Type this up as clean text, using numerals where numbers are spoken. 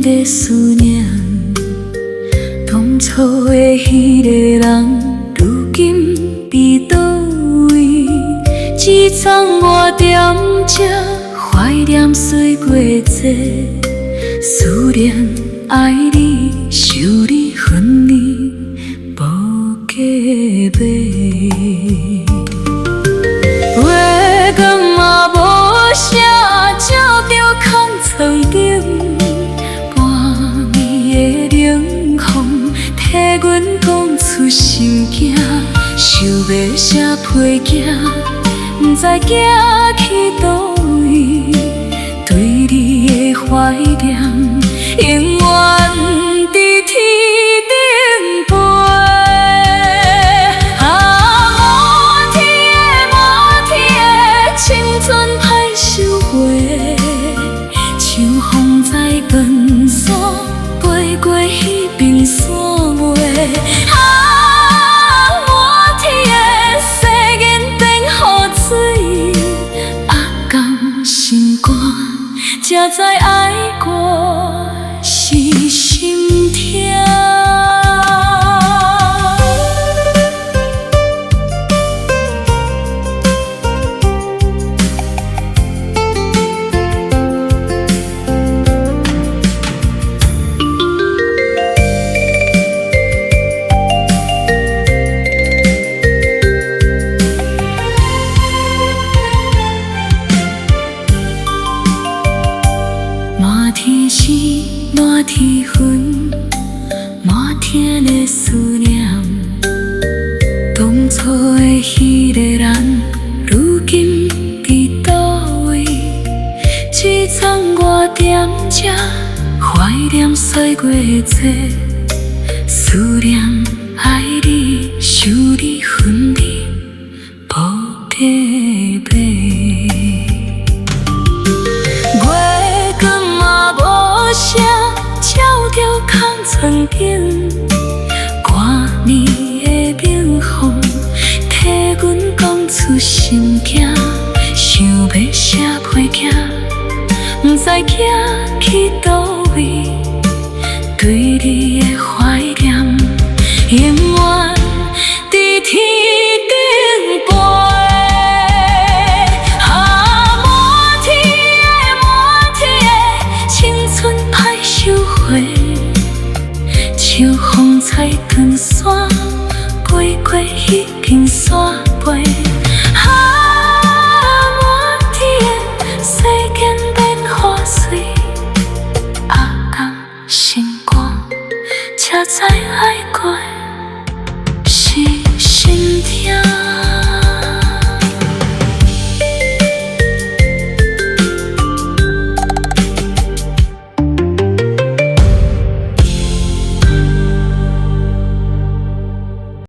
心在思念，当初的迄个人，如今伫倒位？一丛我踮这怀念水过节，思念爱你，想你恨你无价买。月光嘛无声，照着空床顶，半暝的冷风替阮讲出心境，想要写批件，不知行去倒位，对你的怀念，永远伫天顶飞。满天的青春歹收回，像风在远山飞过彼边山尾。满天的誓言变雨水，甘心肝，才知爱我是心痛。满天星，满天云，满天的思念。当初的迄个人，如今伫倒位？一丛我踮这怀念岁月节，思念爱你，想你恨你无价买。声照着空床顶，寒年的冷风替阮讲出心境，想要写批件，不知行去倒位，对你的怀念，永远伫天。